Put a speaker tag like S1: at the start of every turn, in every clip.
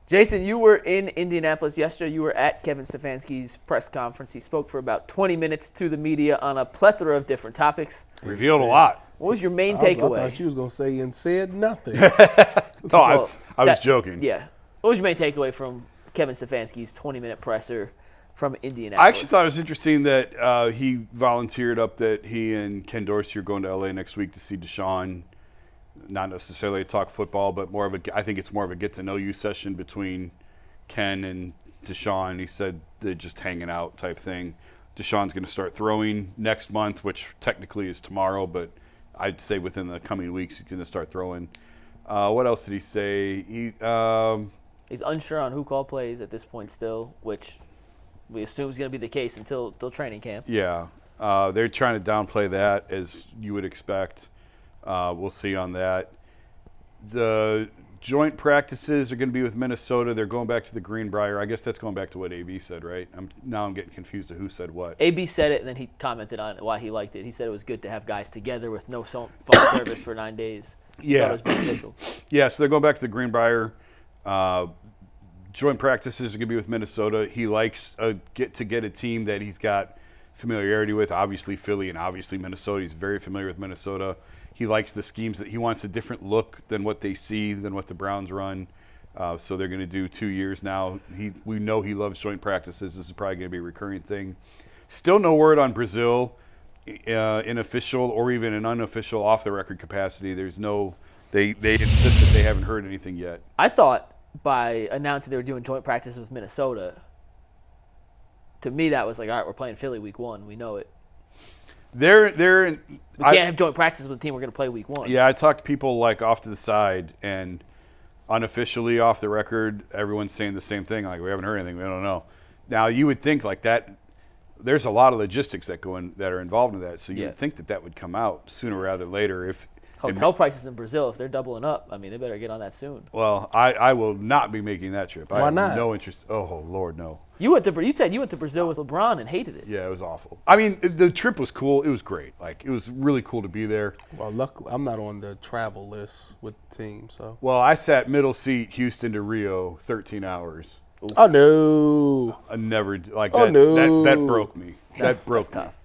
S1: Jason, you were in Indianapolis yesterday. You were at Kevin Stefanski's press conference. He spoke for about 20 minutes to the media on a plethora of different topics.
S2: Revealed a lot.
S1: What was your main takeaway?
S3: I thought you was going to say and said nothing.
S2: No, I was joking.
S1: Yeah. What was your main takeaway from Kevin Stefanski's 20-minute presser from Indianapolis?
S2: I actually thought it was interesting that he volunteered up that he and Ken Dorsey are going to L.A. next week to see Deshaun. Not necessarily to talk football, but I think it's more of a get-to-know-you session between Ken and Deshaun. He said they're just hanging out type thing. Deshaun's going to start throwing next month, which technically is tomorrow, but I'd say within the coming weeks he's going to start throwing. What else did he say?
S1: He's unsure on who call plays at this point still, which we assume is going to be the case until training camp.
S2: Yeah. They're trying to downplay that, as you would expect. We'll see on that. The joint practices are going to be with Minnesota. They're going back to the Greenbrier. I guess that's going back to what AB said, right? I'm getting confused to who said what.
S1: AB said it, and then he commented on why he liked it. He said it was good to have guys together with no phone service for 9 days.
S2: Yeah.
S1: He thought it was beneficial.
S2: Yeah, so they're going back to the Greenbrier. Joint practices are going to be with Minnesota. He likes to get a team that he's got familiarity with, obviously Philly and obviously Minnesota. He's very familiar with Minnesota. He likes the schemes that he wants a different look than what they see, than what the Browns run. So they're going to do 2 years now. We know he loves joint practices. This is probably going to be a recurring thing. Still no word on Brazil in official or even an unofficial off-the-record capacity. There's no – they insist that they haven't heard anything yet.
S1: I thought by announcing they were doing joint practice with Minnesota, to me that was like, all right, we're playing Philly week 1. We know it. We can't have joint practice with a team we're going to play week 1.
S2: Yeah, I talked to people like off to the side, and unofficially off the record, everyone's saying the same thing. Like, we haven't heard anything. We don't know. Now, you would think like that. There's a lot of logistics that are involved in that, so you would think that would come out sooner rather than later. If
S1: hotel prices in Brazil, if they're doubling up, I mean, they better get on that soon.
S2: Well, I will not be making that trip.
S3: Why not?
S2: I have no interest. Oh Lord, no.
S1: You said you went to Brazil with LeBron and hated it.
S2: Yeah, it was awful. I mean, the trip was cool. It was great. Like, it was really cool to be there.
S3: Well, luckily, I'm not on the travel list with the team, so.
S2: Well, I sat middle seat, Houston to Rio, 13 hours.
S3: Oof. Oh no!
S2: I never like
S3: that.
S2: No. That broke me.
S1: That's
S2: broke me.
S1: Tough.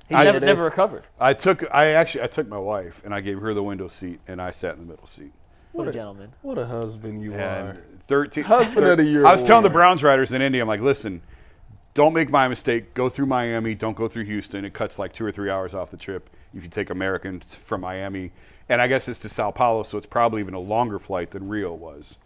S1: He never recovered.
S2: I took my wife and I gave her the window seat and I sat in the middle seat.
S1: What a gentleman.
S3: What a husband you are.
S2: 13
S3: Husband of the year.
S2: I was telling the Browns riders in Indy, I'm like, listen, don't make my mistake. Go through Miami. Don't go through Houston. It cuts like 2 or 3 hours off the trip if you take Americans from Miami. And I guess it's to Sao Paulo, so it's probably even a longer flight than Rio was.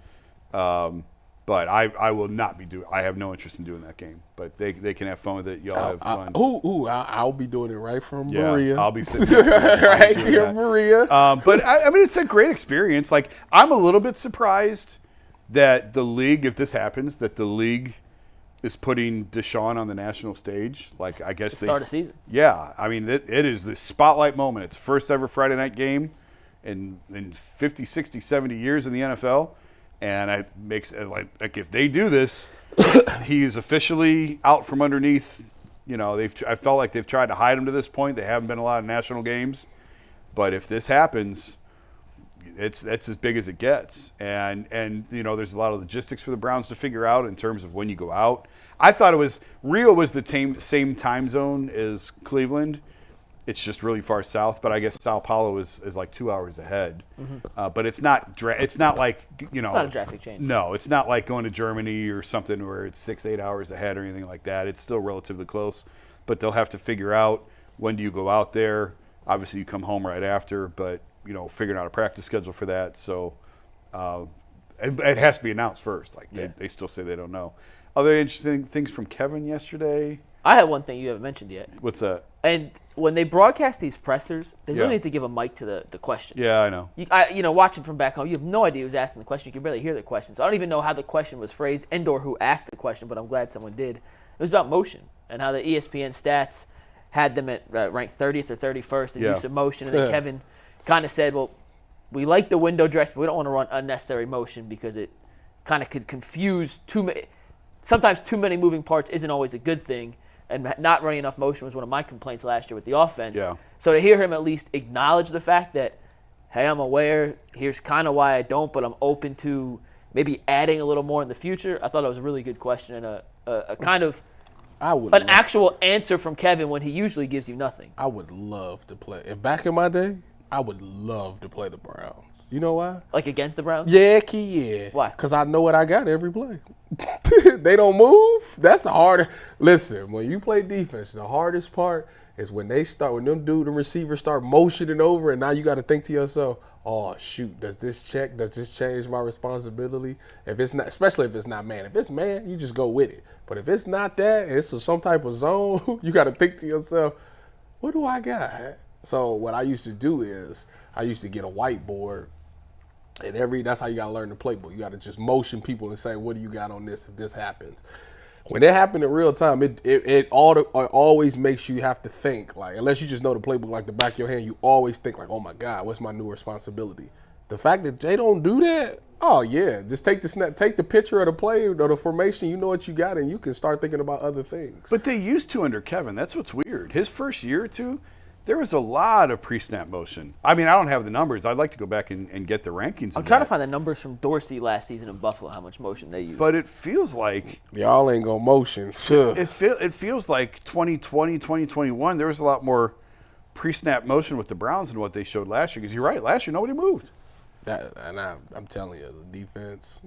S2: But I will not be doing. I have no interest in doing that game. But they can have fun with it. Y'all have fun.
S3: I'll be doing it right from Berea.
S2: I'll be sitting
S3: right here, Berea.
S2: But I mean, it's a great experience. Like, I'm a little bit surprised that the league, if this happens, that the league is putting Deshaun on the national stage. Like, I guess
S1: start of season.
S2: Yeah, I mean, it is the spotlight moment. It's first ever Friday night game in 50, 60, 70 years in the NFL. And it makes like if they do this, he's officially out from underneath. You know, I felt like they've tried to hide him to this point. They haven't been a lot of national games, but if this happens, that's as big as it gets. And you know, there's a lot of logistics for the Browns to figure out in terms of when you go out. I thought Rio was the same time zone as Cleveland. It's just really far south, but I guess Sao Paulo is like 2 hours ahead. Mm-hmm. But it's not like, you know.
S1: It's not a drastic change.
S2: No, it's not like going to Germany or something where it's 6-8 hours ahead or anything like that. It's still relatively close. But they'll have to figure out, when do you go out there. Obviously, you come home right after, but, you know, figuring out a practice schedule for that. So it has to be announced first. Like, they still say they don't know. Other interesting things from Kevin yesterday?
S1: I have one thing you haven't mentioned yet.
S2: What's that?
S1: And when they broadcast these pressers, they really need to give a mic to the questions.
S2: Yeah, I know.
S1: You know, watching from back home, you have no idea who's asking the question. You can barely hear the question. So I don't even know how the question was phrased and/or who asked the question, but I'm glad someone did. It was about motion and how the ESPN stats had them at ranked 30th or 31st in use of motion. And then Kevin kind of said, well, we like the window dress, but we don't want to run unnecessary motion because it kind of could confuse too many. Sometimes too many moving parts isn't always a good thing. And not running enough motion was one of my complaints last year with the offense. Yeah. So to hear him at least acknowledge the fact that, hey, I'm aware, here's kind of why I don't, but I'm open to maybe adding a little more in the future? I thought it was a really good question and a kind of
S3: an
S1: actual answer from Kevin when he usually gives you nothing.
S3: I would love to play. If back in my day, I would love to play the Browns. You know why?
S1: Like against the Browns?
S3: Yeah, yeah.
S1: Why?
S3: Because I know what I got every play. They don't move. That's the hardest. Listen, when you play defense, the hardest part is when the receivers start motioning over, and now you got to think to yourself, oh, shoot, does this change my responsibility? If it's not, especially if it's not man. If it's man, you just go with it. But if it's not that, it's some type of zone, you got to think to yourself, what do I got? So what I used to do is I used to get a whiteboard, and that's how you got to learn the playbook. You got to just motion people and say, what do you got on this if this happens? When it happened in real time, it always makes you have to think, like, unless you just know the playbook like the back of your hand, you always think like, oh my God, what's my new responsibility? The fact that they don't do that, oh yeah, just take the picture of the play or the formation, you know what you got, and you can start thinking about other things.
S2: But they used to under Kevin. That's what's weird. His first year or two, there was a lot of pre-snap motion. I mean, I don't have the numbers. I'd like to go back and get the rankings.
S1: I'm trying to find the numbers from Dorsey last season in Buffalo, how much motion they used.
S2: But it feels like
S3: y'all ain't gonna motion. Sure.
S2: It feels like 2020, 2021, there was a lot more pre-snap motion with the Browns than what they showed last year. Because you're right, last year nobody moved.
S3: I'm telling you, the defense,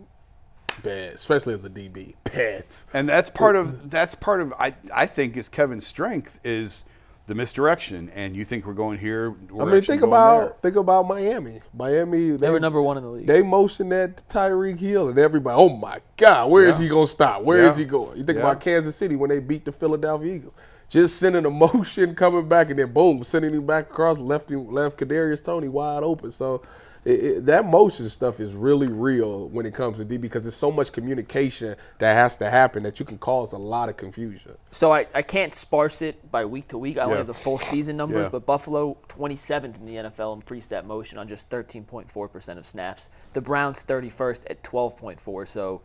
S3: bad, especially as a DB, bad.
S2: And that's part of I think is Kevin's strength is the misdirection, and you think we're going here.
S3: Think about Miami. They
S1: were number one in the league.
S3: They motioned that to Tyreek Hill, and everybody, oh my God, where is he gonna stop? Where is he going? You think about Kansas City when they beat the Philadelphia Eagles, just sending a motion, coming back, and then boom, sending him back across, left Kadarius Toney wide open. So that motion stuff is really real when it comes to D because there's so much communication that has to happen that you can cause a lot of confusion.
S1: So I can't sparse it by week to week. I only have the full season numbers, but Buffalo 27th in the NFL in pre-snap motion on just 13.4% of snaps. The Browns 31st at 12.4, so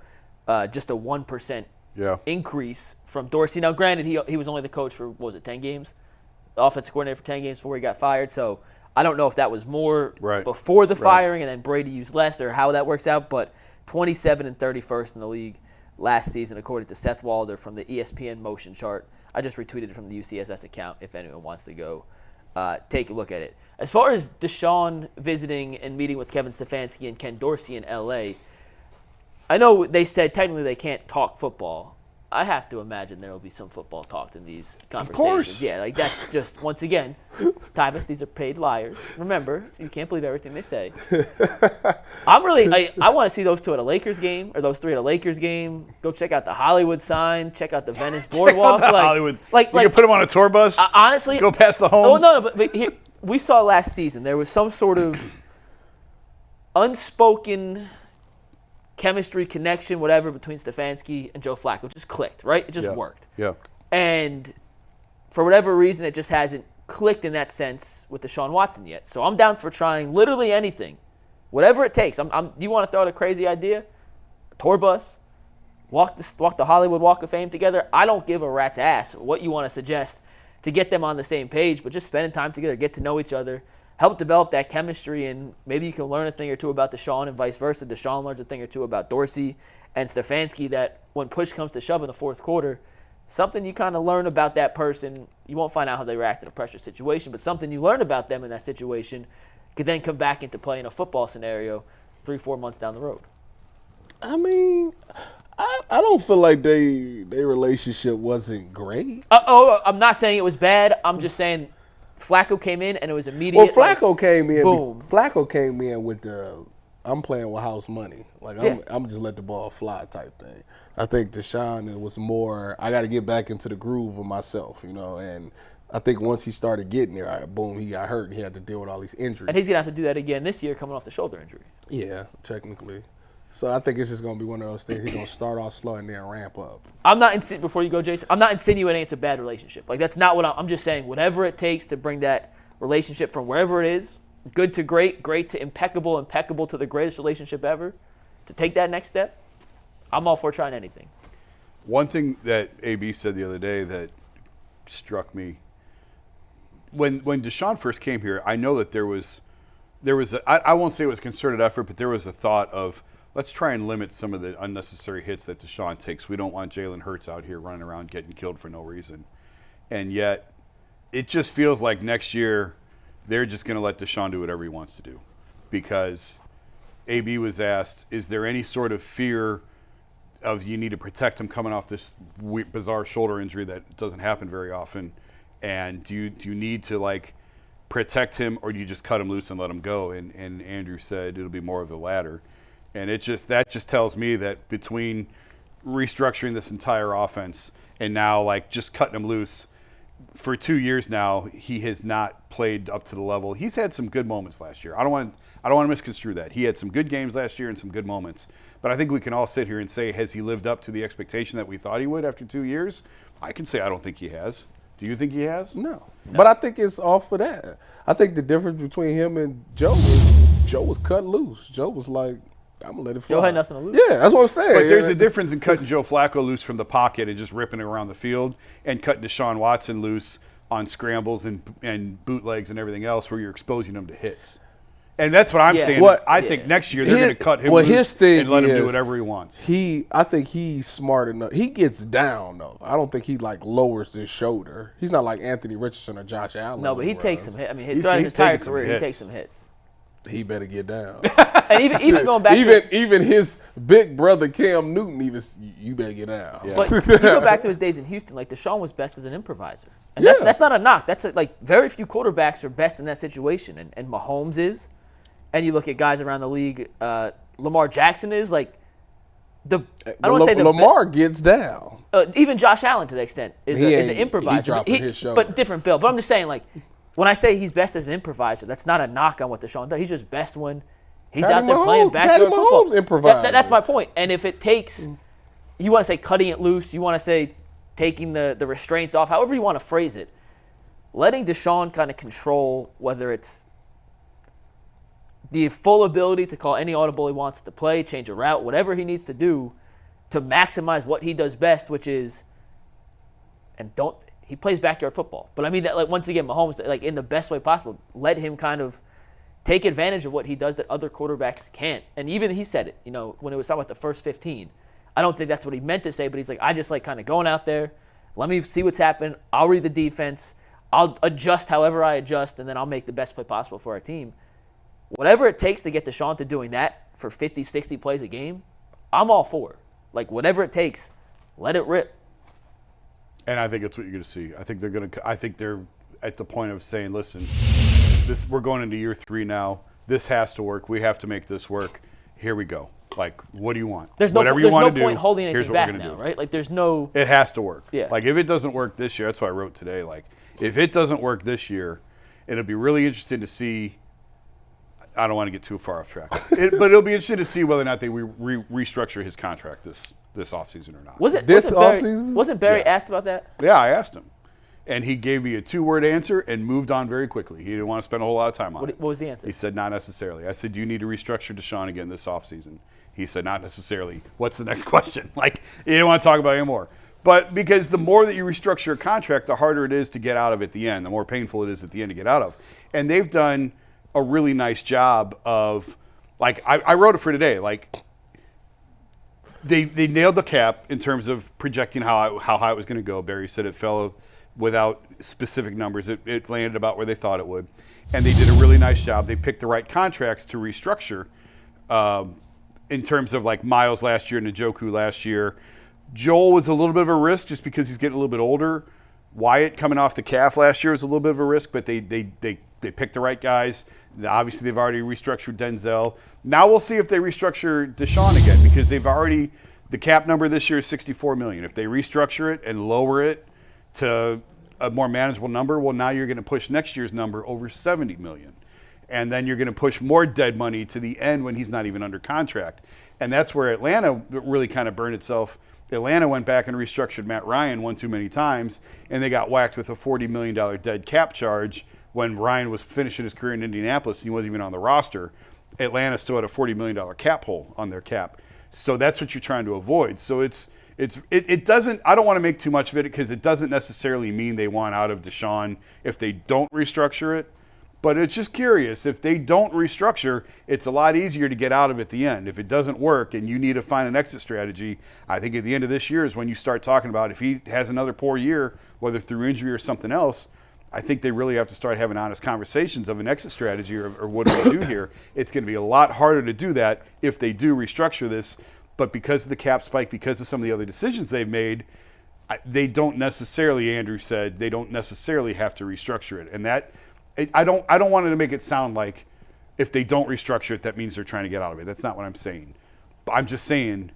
S1: just a 1% increase from Dorsey. Now, granted, he was only the coach for, 10 games? The offensive coordinator for 10 games before he got fired, so I don't know if that was more before the firing and then Brady used less or how that works out, but 27 and 31st in the league last season, according to Seth Walder from the ESPN motion chart. I just retweeted it from the UCSS account if anyone wants to go take a look at it. As far as Deshaun visiting and meeting with Kevin Stefanski and Ken Dorsey in L.A., I know they said technically they can't talk football. I have to imagine there will be some football talked in these conversations.
S2: Of course.
S1: Yeah, like that's just, once again, Tyvus, these are paid liars. Remember, you can't believe everything they say. I want to see those two at a Lakers game, or those three at a Lakers game. Go check out the Hollywood sign. Check out the Venice Boardwalk.
S2: Check out the Hollywood. You can put them on a tour bus.
S1: Honestly.
S2: Go past the homes.
S1: Oh, no, but here, we saw last season there was some sort of unspoken chemistry, connection, whatever, between Stefanski and Joe Flacco. It just clicked, right? It just worked.
S2: Yeah. And
S1: for whatever reason, it just hasn't clicked in that sense with Deshaun Watson yet. So I'm down for trying literally anything, whatever it takes. Do you want to throw out a crazy idea? A tour bus? Walk the Hollywood Walk of Fame together? I don't give a rat's ass what you want to suggest to get them on the same page, but just spending time together, get to know each other, help develop that chemistry, and maybe you can learn a thing or two about Deshaun and vice versa. Deshaun learns a thing or two about Dorsey and Stefanski, that when push comes to shove in the fourth quarter, something you kind of learn about that person. You won't find out how they react in a pressure situation, but something you learn about them in that situation could then come back into play in a football scenario 3-4 months down the road.
S3: I mean, I don't feel like their relationship wasn't great.
S1: I'm not saying it was bad. I'm just saying Flacco came in and it was immediate.
S3: Well, Flacco came in.
S1: Boom.
S3: Flacco came in with I'm playing with house money. Like I'm just let the ball fly type thing. I think Deshaun, it was more, I got to get back into the groove of myself, and I think once he started getting there, boom, he got hurt and he had to deal with all these injuries.
S1: And he's going to have to do that again this year coming off the shoulder injury.
S3: Yeah, technically. So I think it's just going to be one of those things. He's going to start off slow and then ramp up.
S1: Before you go, Jason, I'm not insinuating it's a bad relationship. Like, that's not what I'm just saying. Whatever it takes to bring that relationship from wherever it is, good to great, great to impeccable, impeccable to the greatest relationship ever, to take that next step, I'm all for trying anything.
S2: One thing that AB said the other day that struck me, when Deshaun first came here, I know that there was I won't say it was a concerted effort, but there was a thought of let's try and limit some of the unnecessary hits that Deshaun takes. We don't want Jalen Hurts out here running around getting killed for no reason. And yet, it just feels like next year they're just going to let Deshaun do whatever he wants to do. Because AB was asked, is there any sort of fear of you need to protect him coming off this bizarre shoulder injury that doesn't happen very often? And do you need to, like, protect him, or do you just cut him loose and let him go? And Andrew said it'll be more of the latter. And that just tells me that between restructuring this entire offense and now, like, just cutting him loose, for 2 years now, he has not played up to the level. He's had some good moments last year. I don't want to misconstrue that. He had some good games last year and some good moments. But I think we can all sit here and say, has he lived up to the expectation that we thought he would after 2 years? I can say I don't think he has. Do you think he has?
S3: No. But I think it's off of that. I think the difference between him and Joe is Joe was cut loose. Joe was like, I'm going to let it fly.
S1: Joe had nothing to lose.
S3: Yeah, that's what I'm saying.
S2: But there's a difference in cutting Joe Flacco loose from the pocket and just ripping it around the field, and cutting Deshaun Watson loose on scrambles and bootlegs and everything else where you're exposing him to hits. And that's what I'm saying. I think next year they're going to cut him loose and let him do whatever he wants.
S3: I think he's smart enough. He gets down, though. I don't think he, like, lowers his shoulder. He's not like Anthony Richardson or Josh Allen.
S1: No, but he takes some hits. I mean, throughout his entire career, he takes some hits.
S3: He better get down.
S1: And even going back
S3: even his big brother Cam Newton, you better get down.
S1: Yeah. But you go back to his days in Houston, like, Deshaun was best as an improviser. And that's not a knock. That's like very few quarterbacks are best in that situation. And Mahomes is. And you look at guys around the league, Lamar Jackson is, like, I don't want to say
S3: Lamar gets down.
S1: Even Josh Allen, to the extent, is an improviser.
S3: He dropping his shoulder.
S1: But different bill. But I'm just saying, like, when I say he's best as an improviser, that's not a knock on what Deshaun does. He's just best when he's out there playing backyard football.
S3: Improvising.
S1: That's my point. And if it takes, you want to say cutting it loose, you want to say taking the restraints off, however you want to phrase it, letting Deshaun kind of control whether it's the full ability to call any audible he wants to play, change a route, whatever he needs to do to maximize what he does best, which is, he plays backyard football. But I mean that, like, once again, Mahomes, like, in the best way possible, let him kind of take advantage of what he does that other quarterbacks can't. And even he said it, when it was talking about the first 15. I don't think that's what he meant to say, but he's like, I just like kind of going out there, let me see what's happening. I'll read the defense. I'll adjust however I adjust, and then I'll make the best play possible for our team. Whatever it takes to get Deshaun to doing that for 50, 60 plays a game, I'm all for it. Like, whatever it takes, let it rip.
S2: And I think that's what you're going to see. I think they're at the point of saying, listen, we're going into year 3 now. This has to work. We have to make this work. Here we go. Like, what do you want?
S1: There's no point holding anything back now, right? Like, there's no.
S2: It has to work.
S1: Yeah.
S2: Like, if it doesn't work this year, that's what I wrote today. Like, if it doesn't work this year, it'll be really interesting to see. I don't want to get too far off track, but it'll be interesting to see whether or not they restructure his contract this offseason or not.
S1: Wasn't Barry asked about that?
S2: Yeah, I asked him. And he gave me a 2-word answer and moved on very quickly. He didn't want to spend a whole lot of time on it.
S1: What was the answer?
S2: He said, not necessarily. I said, do you need to restructure Deshaun again this offseason? He said, not necessarily. What's the next question? Like, he didn't want to talk about it anymore. But because the more that you restructure a contract, the harder it is to get out of at the end, the more painful it is at the end to get out of. And they've done a really nice job of, like, I wrote it for today, like, they nailed the cap in terms of projecting how high it was going to go. Barry said it fell without specific numbers. It landed about where they thought it would. And they did a really nice job. They picked the right contracts to restructure in terms of, like, Miles last year and Njoku last year. Joel was a little bit of a risk just because he's getting a little bit older. Wyatt coming off the calf last year was a little bit of a risk, but they picked the right guys. Obviously, they've already restructured Denzel. Now we'll see if they restructure Deshaun again, because the cap number this year is $64 million. If they restructure it and lower it to a more manageable number, well, now you're going to push next year's number over $70 million. And then you're going to push more dead money to the end when he's not even under contract. And that's where Atlanta really kind of burned itself. Atlanta went back and restructured Matt Ryan one too many times, and they got whacked with a $40 million dead cap charge when Ryan was finishing his career in Indianapolis. He wasn't even on the roster. Atlanta still had a $40 million cap hole on their cap. So that's what you're trying to avoid. So it doesn't, I don't want to make too much of it because it doesn't necessarily mean they want out of Deshaun if they don't restructure it. But it's just curious. If they don't restructure, it's a lot easier to get out of at the end. If it doesn't work and you need to find an exit strategy, I think at the end of this year is when you start talking about if he has another poor year, whether through injury or something else, I think they really have to start having honest conversations of an exit strategy or what do we do here. It's going to be a lot harder to do that if they do restructure this. But because of the cap spike, because of some of the other decisions they've made, they don't necessarily, Andrew said, they don't necessarily have to restructure it. And that, I don't want it to make it sound like if they don't restructure it, that means they're trying to get out of it. That's not what I'm saying. But I'm just saying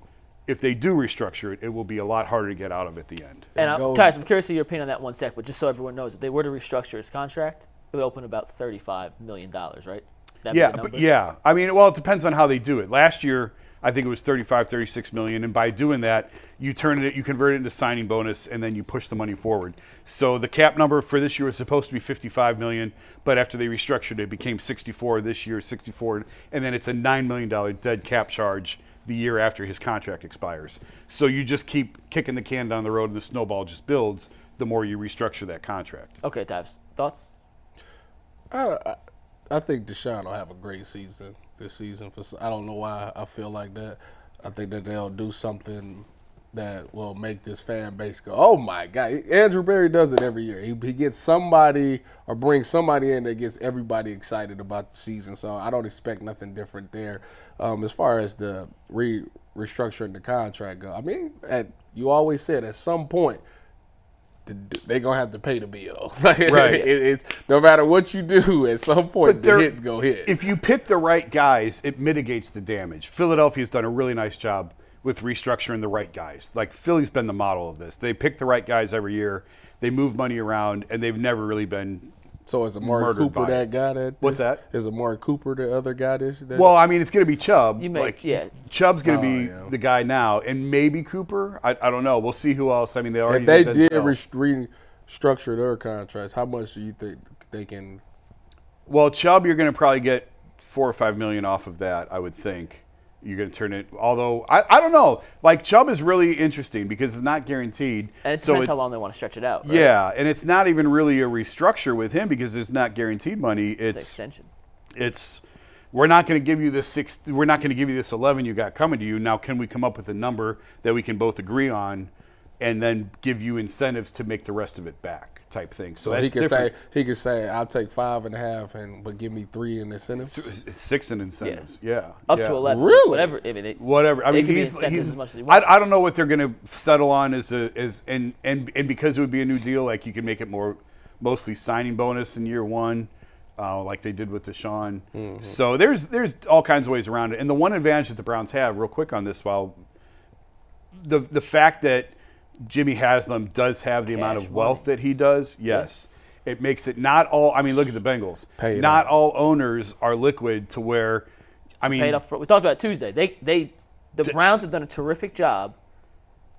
S2: if they do restructure it, it will be a lot harder to get out of at the end.
S1: And Tyus, I'm curious of your opinion on that 1 sec, but just so everyone knows, if they were to restructure his contract, it would open about $35 million, right?
S2: Yeah. I mean, well, it depends on how they do it. Last year, I think it was 36 million, and by doing that, you convert it into signing bonus, and then you push the money forward. So the cap number for this year was supposed to be 55 million, but after they restructured it, it became 64 this year, 64, and then it's a $9 million dead cap charge the year after his contract expires. So you just keep kicking the can down the road, and the snowball just builds the more you restructure that contract.
S1: Okay, Tyus, thoughts?
S3: I think Deshaun will have a great season this season. I don't know why I feel like that. I think that they'll do something that will make this fan base go, oh, my God. Andrew Berry does it every year. He gets somebody or brings somebody in that gets everybody excited about the season. So I don't expect nothing different there. As far as the restructuring the contract go, I mean, you always said at some point, they're going to have to pay the bill.
S2: Right.
S3: No matter what you do, at some point, the hits go hit.
S2: If you pick the right guys, it mitigates the damage. Philadelphia's done a really nice job with restructuring the right guys. Like, Philly's been the model of this. They pick the right guys every year. They move money around, and they've never really been
S3: So is Amari Cooper that guy that?
S2: What's that?
S3: Is Amari Cooper the other guy that?
S2: Well, I mean, it's going to be Chubb.
S1: Yeah.
S2: Chubb's going to be the guy now, and maybe Cooper. I don't know. We'll see who else. I mean, they already.
S3: If they did restructure their contracts, how much do you think they can?
S2: Well, Chubb, you're going to probably get $4 or $5 million off of that. I would think you're going to turn it. Although I don't know. Like, Chubb is really interesting because it's not guaranteed.
S1: And it depends how long they want to stretch it out. Right?
S2: Yeah, and it's not even really a restructure with him because there's not guaranteed money.
S1: It's an extension.
S2: We're not going to give you this We're not going to give you this 11 you got coming to you. Now, can we come up with a number that we can both agree on, and then give you incentives to make the rest of it back, type thing? So that's
S3: he could say I'll take 5.5 but give me 3 in incentives.
S2: 6 in incentives. Yeah.
S1: Up to 11.
S3: Really?
S1: Whatever.
S2: Whatever. I mean, he's
S1: as much as he wants.
S2: I don't know what they're going to settle on and because it would be a new deal, like you can make it mostly signing bonus in year one. Like they did with Deshaun. Mm-hmm. So there's all kinds of ways around it. And the one advantage that the Browns have, real quick on this, the fact that Jimmy Haslam does have the amount of wealth that he does, yes. Yeah. It makes it not all – I mean, look at the Bengals. Not all owners are liquid to where – I mean –
S1: paid up front. We talked about it Tuesday. The Browns have done a terrific job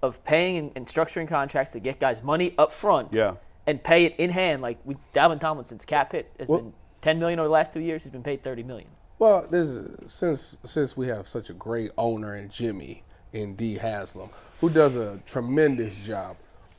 S1: of paying and structuring contracts to get guys money up front and pay it in hand. Like Dalvin Tomlinson's cap hit has been – $10 million over the last 2 years. He's been paid $30 million.
S3: Well, since we have such a great owner in Jimmy and D. Haslam, who does a tremendous job,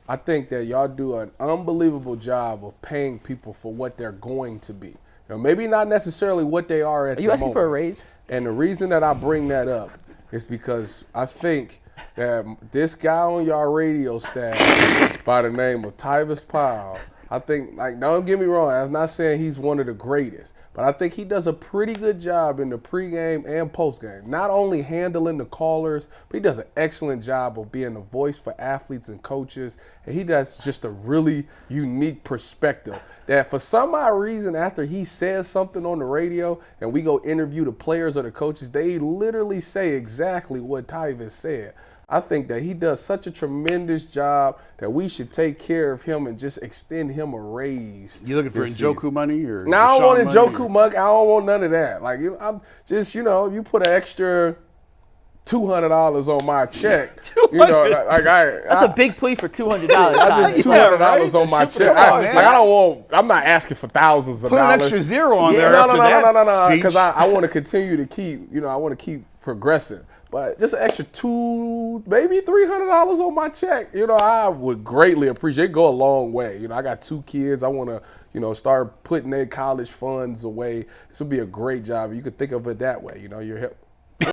S3: I think that y'all do an unbelievable job of paying people for what they're going to be. You know, maybe not necessarily what they are at the moment.
S1: Are you asking for a raise?
S3: And the reason that I bring that up is because I think that this guy on y'all radio staff by the name of Tyvis Powell, I think, like, don't get me wrong, I'm not saying he's one of the greatest, but I think he does a pretty good job in the pregame and postgame. Not only handling the callers, but he does an excellent job of being a voice for athletes and coaches, and he does just a really unique perspective that for some odd reason, after he says something on the radio and we go interview the players or the coaches, they literally say exactly what Tyvis said. I think that he does such a tremendous job that we should take care of him and just extend him a raise.
S2: You looking for Njoku money or?
S3: No, I don't want Njoku money. I don't want none of that. Like, I'm just, if you put an extra $200 on my check,
S1: that's a big plea for $200.
S3: I just $200 on my check. I'm not asking for thousands of dollars.
S2: Put an extra zero on there.
S3: No, because I want to continue to keep. I want to keep progressing. But just an extra $200, maybe $300 on my check, I would greatly appreciate it. Go a long way. I got 2 kids. I want to, start putting their college funds away. This would be a great job. You could think of it that way. You're